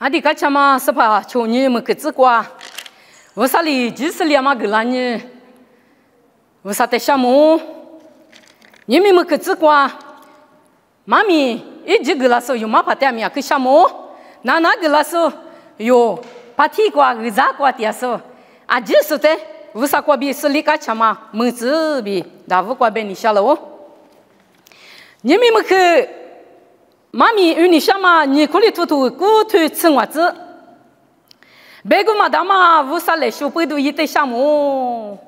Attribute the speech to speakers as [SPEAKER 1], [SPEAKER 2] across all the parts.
[SPEAKER 1] 阿弟个什么是吧？求你们个子瓜，为啥哩？就是两嘛个男人，为啥得项目？你们个子瓜，妈咪一直个拉手有嘛怕点面个项目？那个拉手有怕提瓜个咋瓜点手？啊，就是的，为啥瓜比是哩个什么？门子比大屋瓜比你下了哦？你们个。妈咪与你想嘛，你可里图图骨头吃我子，别个嘛大嘛无啥来修背都一堆项目，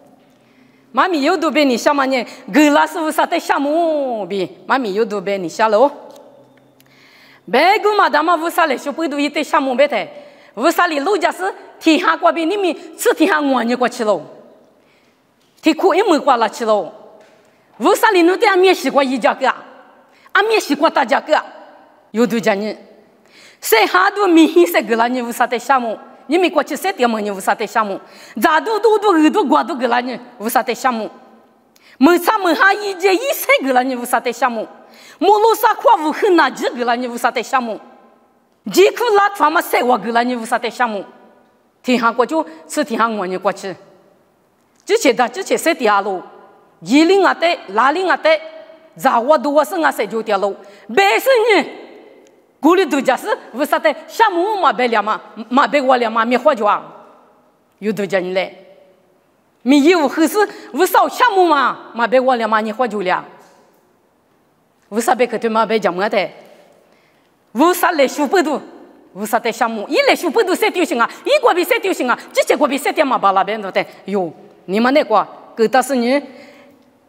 [SPEAKER 1] 妈咪有都被你想嘛呢，格拉是无啥的项目比，妈咪有都被你想了哦，别个嘛大嘛无啥来修背都一堆项目别的，无啥哩路家是天下过比你们吃天下我你过去喽，天苦一门过了去喽，无啥哩侬对俺面西瓜一家个，俺面西瓜大家个。有多家人，谁哈多明显谁个啦？你无啥的项目？你们过去谁点么？你无啥的项目？咋都耳朵瓜都个啦？你无啥的项目？门上门下一节一谁个啦？你无啥的项目？马路上跨无很难几个啦？你无啥的项目？地库拉方嘛谁我个啦？你无啥的项目？天下过就是天下我你过去，之前谁点路？一零啊对，哪零啊对，咋我都我是俺谁就点路？别是你。古里都家是为啥的项目嘛别了嘛别我了嘛没花着啊，有多家人来，没有合适为啥项目嘛别我了嘛你花着了，为啥别个对嘛别讲么的，为啥来修不都，为啥的项目一来修不都谁丢行啊，一个比谁丢行啊，这些个比谁点嘛把那边都的哟，你们那个给到是你。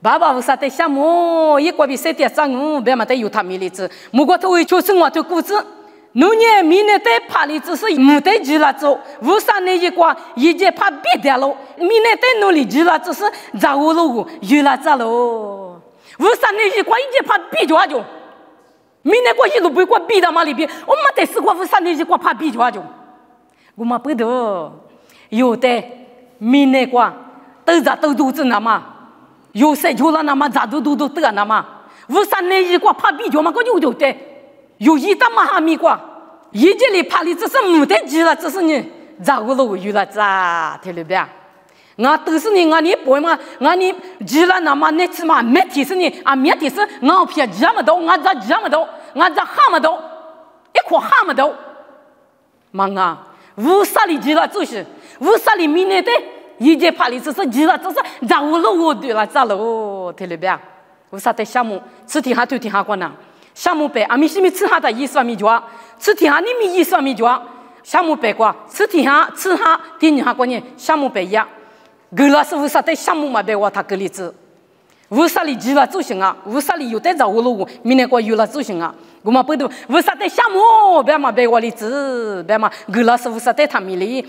[SPEAKER 1] 爸爸为啥在项目一个比谁点脏哦？别嘛得有他米粒子，如果他会做生活的故事，农业明年在怕哩只是没得去了走，为啥那一个已经怕别掉了？明年在努力去了只是咋我了有了咋了？为啥那一个已经怕别掉就？明年过一路不过别到嘛里边，我们得是过为啥那一个怕别掉就？我们不得有的明年过都在都肚子那嘛。有谁就了那么咋都得那么？为啥那一个怕比较嘛？个有的，有一大嘛哈米个，一这里怕你只是没得急了，只是你咋个都有了咋？听了别？俺都是你，俺你不嘛，俺你急了那么那次嘛没提示你，啊没提示，俺偏这么多，俺咋这么多，俺咋哈么多，一块哈么多，妈啊，为啥你急了就是？为啥你明年的？一节怕你只是急了，只是咋我了我对了咋了？听了别？为啥在项目吃天下对天下过呢？项目白阿米是米吃下的意思米脚，吃天下你米意思米脚，项目白过吃天下吃下天下过呢？项目白呀，格拉是为啥在项目嘛白我他个例子？为啥你急了就行啊？为啥你有在咋我了我？明年过有了就行啊？我们不都为啥在项目别嘛白我例子别嘛格拉是为啥在他米里？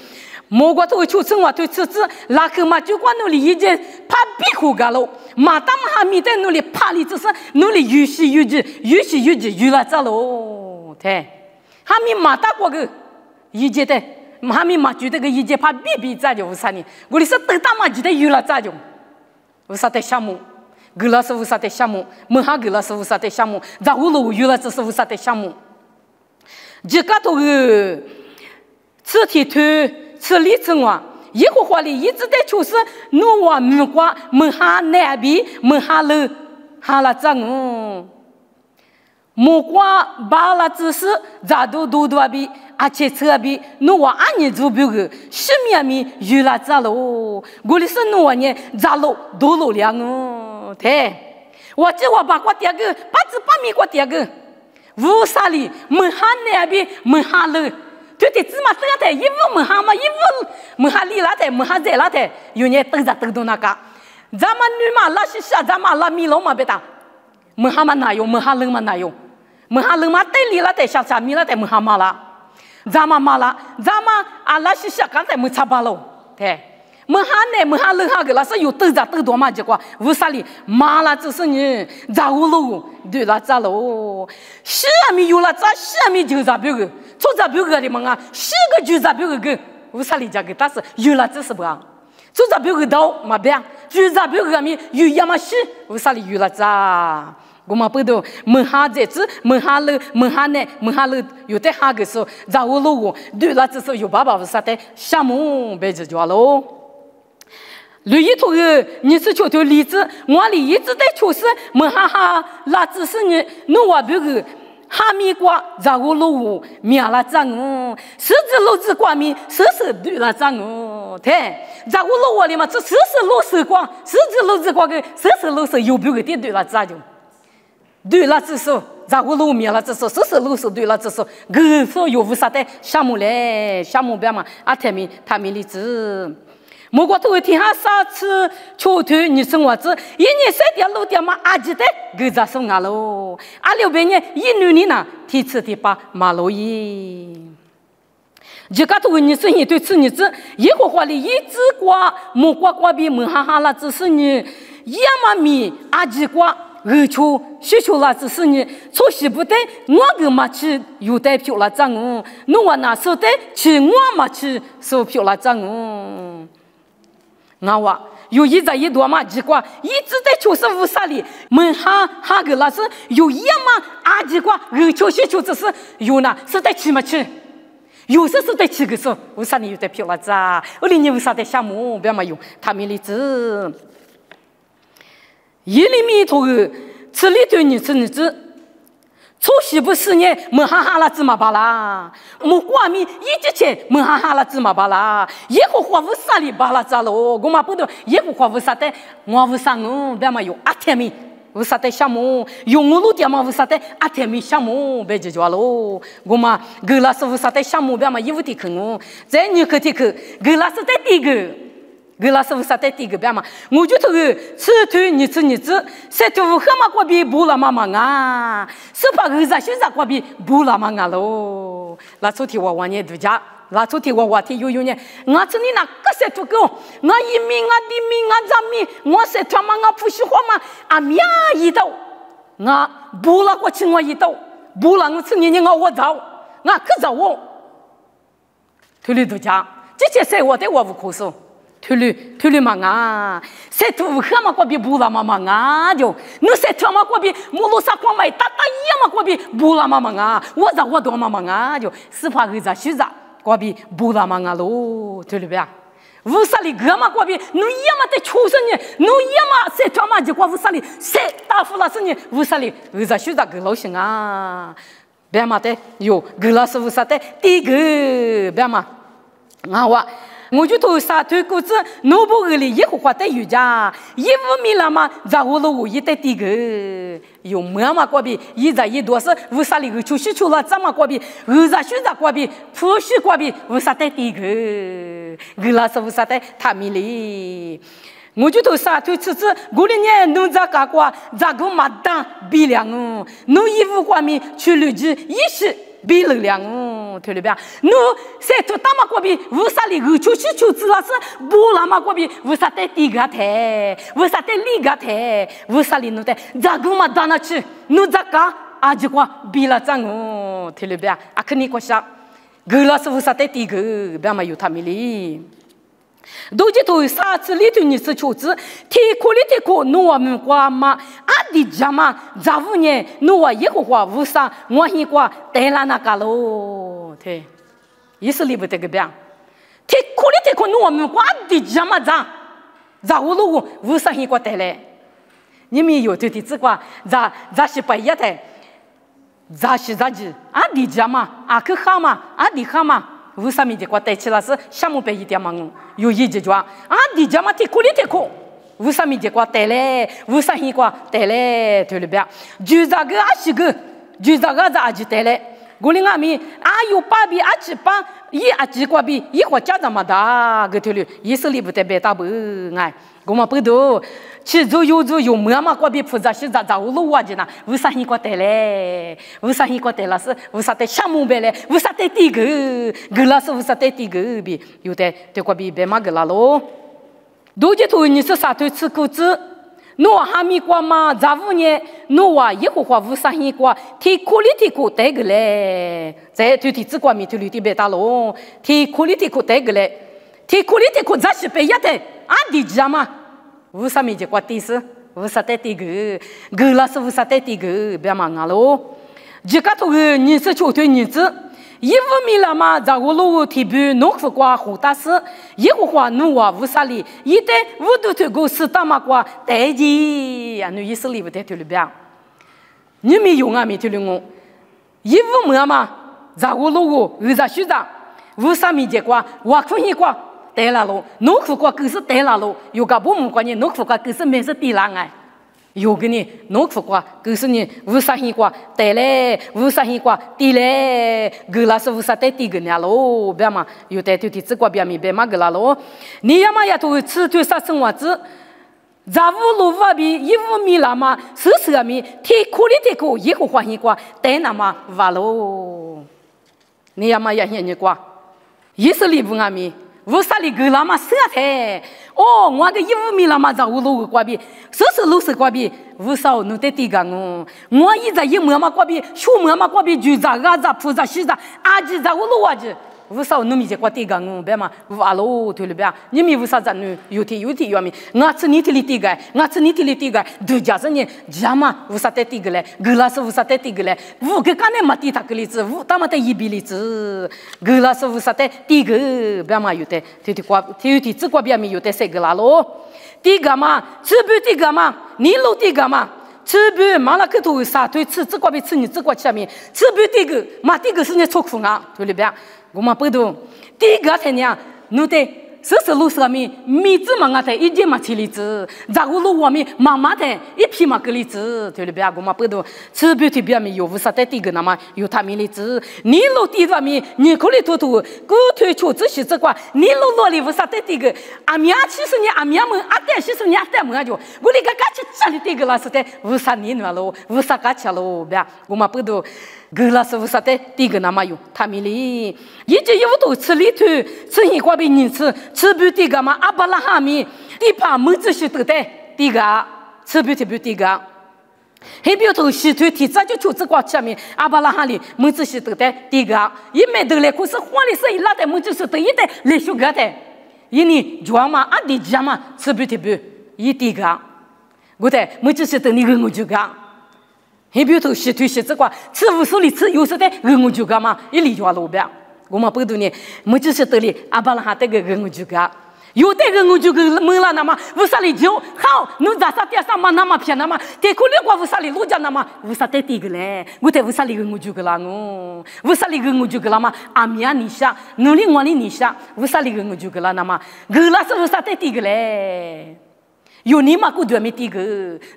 [SPEAKER 1] 莫过头出生活头吃子，那个嘛就光努力一件怕比苦干喽，马当嘛还没得努力怕你只是努力越洗越急，越来咋喽？对，还没马大过个一件的，还没马觉得个一件怕比咋就为啥呢？我的是等大嘛觉得越来咋就？为啥在项目？格拉是为啥在项目？没哈格拉是为啥在项目？咋我了越来这是为啥在项目？这个头个吃铁头。吃里吃外，一个话里一直在就是侬话没瓜没哈难比没哈了哈了脏哦，没瓜把了只是咋都比而且车比侬话俺也做不个，什么咪有了咋了哦？我的是侬话呢咋了多了两哦，对，我这话把我第二个把米我第二个，为啥哩没哈难比没哈了？对的，芝麻这样的，一屋没哈嘛，一屋没哈里拉的，没哈在拉的，有人都那个，咱们女嘛拉西下，咱们拉米老嘛别打，没哈嘛哪有，没哈人嘛哪有，没哈人嘛对里拉的下米拉的没哈嘛啦，咱们嘛啦，咱们啊拉西下刚才没差不喽，对，没哈呢，没哈人哈个拉是有都多嘛结果，为啥哩？嘛啦只是你咋个喽？对啦咋喽？是啊米有了咋？是啊米就咋别个？做咋别个的嘛啊？是个就咋别个？为啥哩？这个但是有了只是不啊？做咋别个刀嘛别？就咋别个米有呀嘛是？为啥哩有了咋？我们不都门下这子门下了门下呢门下了有的哈个时候在我路过对了这时候有爸爸啥的项目被解决喽。绿一头个你是求头例子我里一直在求是门下哈那只是你侬我别个哈密瓜在我路灭了脏哦十字路子瓜米十字对了脏哦对在我路我里嘛这十字路是瓜十字路子瓜个十字路是有别个点对了咋就对了这时候在我路灭了这时候十字路是对了这时候个说有无啥的项目嘞项目边嘛啊他们例子莫过头天下啥次秋头你生活子一年三条路点嘛阿记得个咋送啊喽阿六百年一女人呢提次的把马路一这个头你生一对次你子一个话里一只瓜莫瓜瓜比门哈哈啦只是你一嘛米阿记瓜二秋需求啦只是你出西不得我个嘛去有代表啦张哦侬我那说的去我嘛去收票啦张哦我话有一在一多嘛几瓜一直在求是无啥里门哈哈个那是有一嘛阿几瓜二秋需求只是有呢是在去嘛去有时是在去个时候无啥里有代表啦咋我里你无啥的项目不要嘛有他们例子一里面头个吃里头你吃你吃出西不是呢门哈哈啦芝麻巴啦木瓜米一直前门哈哈啦芝麻巴啦一个花无啥里巴啦咋咯我嘛不懂一个花无啥的我无啥哦别嘛有阿天米无啥的项目用我路点嘛无啥的阿天米项目别解决咯我嘛个拉是无啥的项目别嘛有的可哦在你可的可个拉是在第个个拉是无啥的第个别嘛我就这个吃头你吃三头五黑嘛过比不啦嘛嘛啊是把个啥学啥过比不啦嘛啊喽那昨天我呢度假那昨天我天有呢我这里那个三头狗我一米我的米我咱米我三头嘛我不喜欢嘛啊米一刀我不啦过去我一刀不啦我吃你我走我可走我推里度假这些事我对我不可说推理嘛啊，塞土黑嘛过比不啦嘛啊就，你塞土嘛过比木路上光买大一嘛过比不啦嘛啊，我咋我多嘛啊就，是怕个咋虚咋过比不啦嘛啊喽，推理不呀？无啥里个嘛过比，你也嘛在出生呢，你也嘛塞土嘛就过无啥里，塞大夫了是呢，无啥里个咋虚咋个老行啊？别嘛的有个老师无啥的，第一个别嘛，啊我。我就头沙头果子，农部个里一户花带有家，一五米了嘛，在我路一带地个，有么嘛过比，一在一多是无啥里个出去出了，怎么过比，二在学在过比，普许过比，无啥带地个，个那是无啥带他们里。我就头沙头吃吃，过了年农咋干过，咋个嘛当比量哦，农衣服过米去旅居一时。比力量哦，对了吧？侬在做大马国比，为啥里个出去出资了是不拉马国比？为啥在地个台？为啥在里个台？为啥里侬在咋个嘛当那去？侬咋个啊？就讲比了脏哦，对了吧？啊，肯定过下，个了是为啥在地个？别嘛有他们哩。都记头啥子里头你是求子，天苦里天苦，侬我们瓜嘛，阿弟家嘛，咋五年，侬我一个话无啥，我一瓜带了那个喽，对，意思里不得个别，天苦里天苦，侬我们瓜阿弟家嘛咋五路无啥一瓜带来，你们有对的这瓜咋是不一样的，咋是咋子，阿弟家嘛，阿克好嘛，阿弟好嘛。为啥面的瓜带起来是项目白一点嘛？有一解决啊！你家嘛太苦里太苦，为啥面的瓜带来？为啥一瓜带来？对了吧？就这个阿西个，就这个咋就带来？我哩阿面有八比阿七八，一阿七瓜比一花家长嘛大个对了，意思里不得白大不哎，我们不多。去走有么嘛瓜比菩萨是咋无路挖的呢？为啥一个带来？为啥一个带了是？为啥带项目白来？为啥带第个？个啦是为啥带第个比？有的对瓜比白嘛个啦咯。多几头你是啥头吃果子？侬哈密瓜嘛？咋五年？侬话一户话为啥一瓜？天苦里天苦带个嘞？在头天子瓜面头里的白大咯。天苦里天苦带个嘞？天苦里天苦咋是白一的？阿弟家嘛？为啥面就瓜地是？无啥得地个，个拉是无啥得地个，别忙啊喽。这个头个你是就对你子。一五米了嘛，在我路提笔弄副瓜胡大事，一个话弄啊无啥哩，一旦五度头个是大马瓜带劲呀，你意思里不带头里边，你没用啊没头里我，一五米嘛，在我路个二十虚长，无啥米结瓜，我可以瓜带了喽，弄副瓜可是带了喽，有个不木瓜呢，弄副瓜可是没是地浪哎。有个呢，弄副瓜，可是呢，无啥黑瓜，带来无啥黑瓜，地来，个拉是无啥带地个呢喽，别嘛，有带头的这瓜别咪别嘛个啦喽，你要嘛也都吃对啥生活子，在五路外边15米啦嘛，40米，天苦里天苦，一个花黑瓜，带那嘛完喽，你要嘛也现你瓜，10里不阿米。无啥哩个啦嘛色彩哦，我个15米啦嘛在五路个瓜边，40-60瓜边，无啥弄得地个哦。我一在一摸嘛瓜边，小摸嘛瓜边，就咋个咋铺咋西咋，阿几在五路阿几，无啥弄米些瓜地个哦，别嘛，完喽，对了别，你们无啥子呢？有天有米，我吃你地里地个，我吃你地里地个，都家是呢，家嘛无啥得地个嘞，个啦是无啥得地个嘞，五个干呢没地他个例子，五他妈的一比例子，个啦是无啥得地个，别嘛有的。有的这瓜边面有的三个啦咯，第一个嘛，吃不第一个嘛，你路第一个嘛，吃不马拉克头啥对吃这瓜边吃你这瓜下面，吃不第一个嘛，第一个是你错苦啊，对不对？我们不懂，第一个才呢，侬得。40-60米，米子嘛，我得一斤嘛7厘子，在我路外面妈妈的一批嘛个厘子，对了别，我们不懂，吃不特别米有无啥的地个那么有他米厘子，你路地方米，你可里土土，骨头球子是这块，你路里无啥的地个，阿米其实你阿米们阿代其实你阿代们就，我那个嘎起家里地个啦是的，无啥你那喽，无啥嘎起喽，别，我们不懂。个拉是无啥的，第一个那么有，他们哩，一直有都吃里头，吃一瓜被人吃不第一个嘛，阿巴拉哈米，第八门子是得的，第一个吃不第一个，还比如头西头提早就出这瓜下面，阿巴拉哈里门子是得的，第一个，一没得来，可是换的是一拉的门子是得一的来修个的，一年装嘛，阿弟家嘛，吃不一第一个，我的门子是得你跟我就个。还比如头西推西这瓜，吃50里吃有时的我就干嘛，一里就路边，我们不懂呢，没就是得哩，阿巴拉哈得个我就干，有的我就个没了那么，无啥里就好，侬咋啥点啥嘛那么偏那么，但可能瓜无啥里路家那么，无啥得地个嘞，我得无啥里我就个啦我，无啥里我就个啦嘛，阿米亚你下，努力我里你下，无啥里我就个啦那么，个啦是无啥得地个嘞。有你嘛，过多没地个，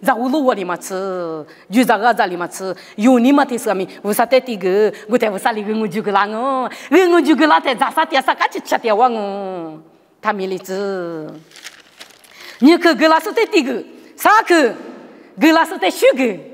[SPEAKER 1] 在屋路我里嘛吃，就在个里嘛吃，有你嘛，这上面无啥得地个，我在无啥里个我就个啦哦，我就个啦在咋啥点啥，赶紧吃掉我哦，他没理子，你可个啦是得地个，啥个，个啦是得虚个。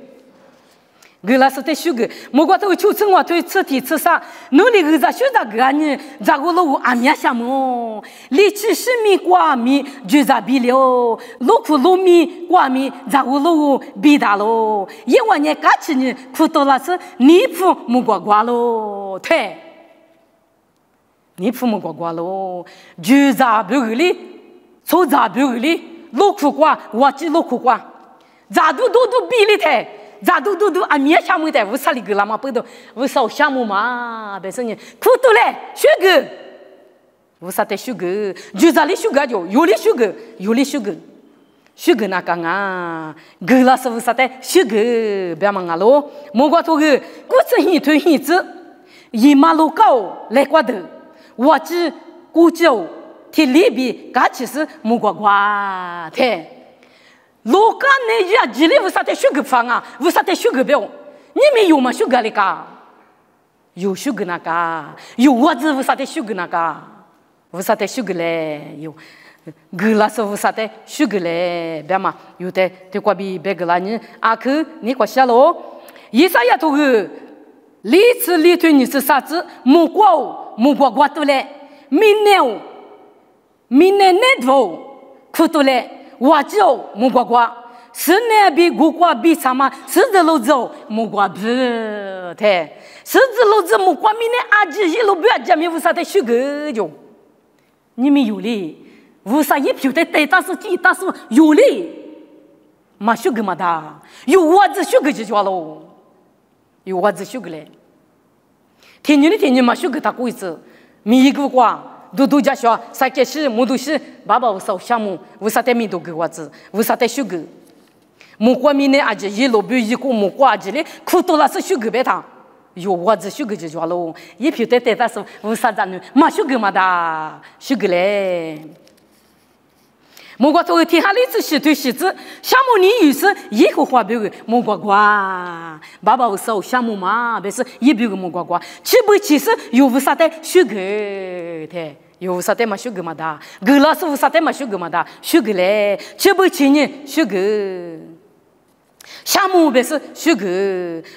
[SPEAKER 1] 个拉是得修个，莫怪头求生活对吃体吃啥，努力个在修啥个呢？在个路阿米项目，力气10米瓜米就在比了，6米瓜米在个路比大喽。一万年假期呢，苦到了是你父木瓜瓜喽，对，你父木瓜瓜喽，就在比个里，从在比个里，6瓜我记6瓜，在都比里台。咋都阿米项目的，无啥里个啦嘛，不都无啥项目嘛，别说你苦多嘞，学个，无啥的学个，就咋里学个就有里学个，有里学个，学个那个啊，个啦是无啥的学个，别忙啊喽，莫怪头个，过次一推一子，一马路高来过头，我只估计贴里边，嘎其实莫怪怪的。老干那家几里无啥的修个房啊，无啥的修个表，你们有吗？修个那个，有修个那个，有我子无啥的修个那个，无啥的修个嘞，有，个啦是无啥的修个嘞，别嘛，有的对过比别个啦你阿克你过下喽，一啥也都个，里次里头你是啥子？木瓜瓜多嘞，明年那头苦多嘞。我就木瓜瓜，是那比古瓜比什么？狮子路子木瓜不对，狮子路子木瓜明年阿吉一路不要讲明无啥的修个就，你们有哩，无啥一票的对，但是有哩，嘛修个嘛的，有我子修个就叫喽，有我子修个嘞。天年嘛修个他过一次，米一个瓜，都家说，三件事，木都是，爸爸我烧项目，我啥子米都给我子，我啥子修个，木瓜米呢，阿姐一路比一个木瓜阿姐嘞，苦多了是修个别他。有我子修个就叫喽，一批带他说我啥子呢？嘛修个嘛的，修个嘞。莫瓜头天下里子是对是子，项目你有时一个花别个莫瓜瓜，爸爸我烧项目嘛，别是一别个莫瓜瓜，其实有无啥的修个的，有无啥的嘛修个嘛的，个老师无啥的嘛修个嘛的，修个嘞，其呢修个。项目别是修个，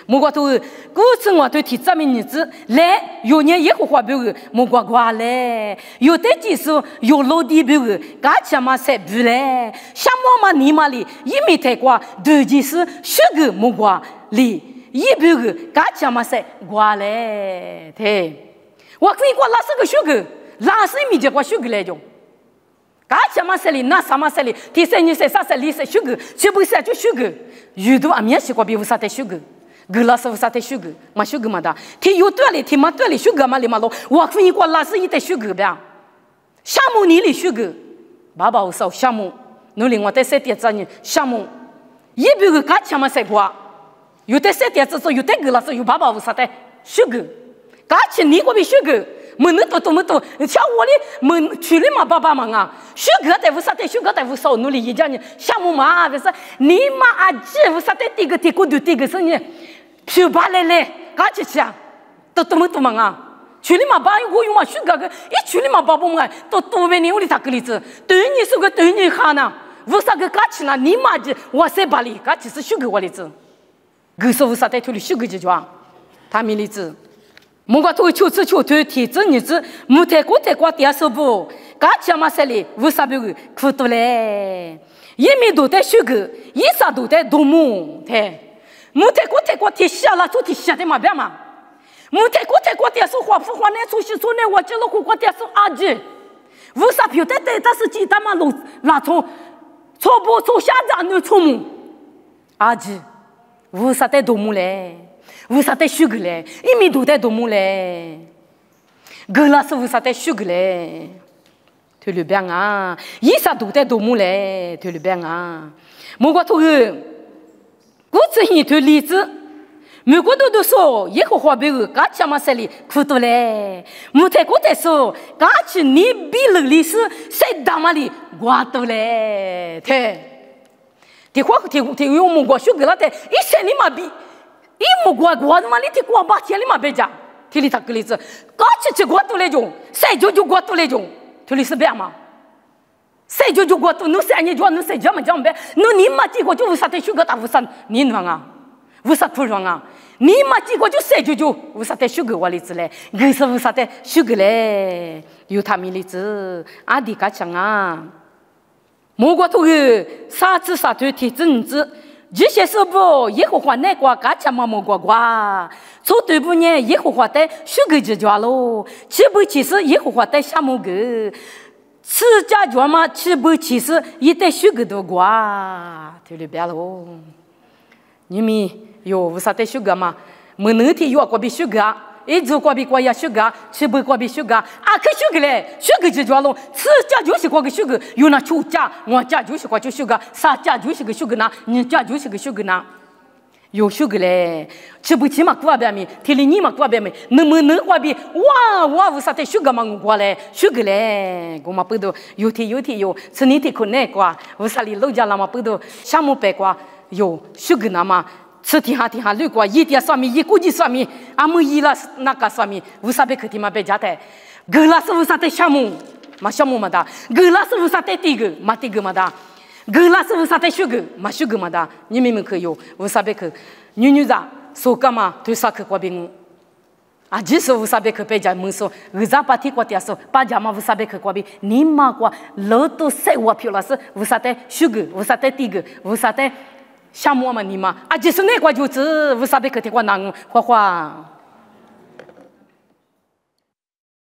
[SPEAKER 1] 莫瓜头，古次我对提这么日子来，有年一个花别个莫瓜瓜嘞，有的技术有落地别个，嘎起嘛塞不嘞，项目嘛你嘛里，一米太瓜，对技术修个莫瓜里，一别个嘎起嘛塞瓜嘞，对，我可以瓜拉是个修个，拉是一米就瓜修个来着。嘎起嘛塞里，那啥嘛塞里，第三年塞啥塞里塞修个，全部塞就修个。有的阿面是过比无啥的修个，个老师无啥的修个，嘛修个嘛的，他有对哩，他嘛对哩修个嘛里嘛咯，我可以过老师一得修个呗，项目你里修个，爸爸我烧项目，侬另外在三点子呢项目，一边个嘎起嘛塞过，有的三点子做，有的个老师有爸爸无啥的修个，嘎起你过比修个。没能多，像我哩，没去了嘛，爸爸忙啊，修个在无啥的，修个在无少努力一家呢，项目嘛，不是你嘛阿姐无啥的，这个对个生意，去吧来，赶紧去啊，多忙啊，去了嘛，爸我用嘛修个一去了嘛，爸爸嘛，多为你屋里打个例子，对你是个对你好呢，无啥个赶紧啦，你嘛就我塞巴里，赶紧是修个我例子，可是无啥的，处理修个就叫，他没例子。莫个头求推体质日子，木太过第二手不，嘎起嘛塞里无啥别个苦多嘞，一米都在修个，一啥都在多木太，木太过提下了做提下的嘛别嘛，木太过第二手花那出去做那我这了过第二手阿姐，无啥别的但是鸡蛋嘛路拉从错不错下站no错木，阿姐无啥的多木嘞。为啥在修个嘞？一米多在多么嘞？个老师为啥在修个嘞？对了边啊，一啥都在多么嘞？对了边啊，莫个头个，我这一对例子，每个都说一个话别个，嘎起嘛塞里苦多嘞，莫太过在说，嘎起你比了历史谁大嘛里瓜多嘞？对，的话用莫个修个了的，一些你嘛比。一木瓜嘛，你听瓜把天里嘛别讲，听里他个例子，刚去瓜多来种，谁就瓜多来种，听里是别嘛，谁就瓜多，侬谁你就侬谁讲嘛讲别，侬你嘛几个就无啥的修个大无啥，你弄啊，无啥苦容啊，你嘛几个就谁就无啥的修个我例子嘞，可是无啥的修个嘞，有他们例子，阿弟家讲啊，莫个头个啥子体质子。这些是不一个话那瓜嘎起嘛么瓜，做对不呢？一个话的修个就叫喽，其实一个话的项目个，吃家叫嘛其实一得修个多瓜，对了别喽。你们有无啥的修个嘛？没能天有过比修个。一直过比过呀修个，吃不过比修个，可修个嘞，修个就叫喽。吃家就是过个修个，有那出家，我家就是过就修个，啥家就是个修个呢，你家就是个修个呢，有修个嘞。吃不起嘛过边面，天里你嘛过边面，能过比哇，我无啥的修个嘛过嘞，修个嘞，我嘛不都有天有，吃你天可难过，无啥里老家那嘛不都项目白过，有修个那嘛。吃天下绿瓜，一点上面，一估计上面，俺们一了那个上面，为啥别客厅嘛别家的？个那是为啥的项目？嘛项目嘛的，个那是为啥的第一个？嘛第一个嘛的，个那是为啥的修个？嘛修个嘛的，你们可有？为啥别去？女子说干嘛？对啥去过病？啊，就是为啥别去别家门说？为啥把天过点说？把家嘛为啥别去过病？你妈过老多晒我票了是？为啥的修个？为啥的第一个？为啥的？项目嘛，你嘛，就是那个就是为啥别去听我讲话话。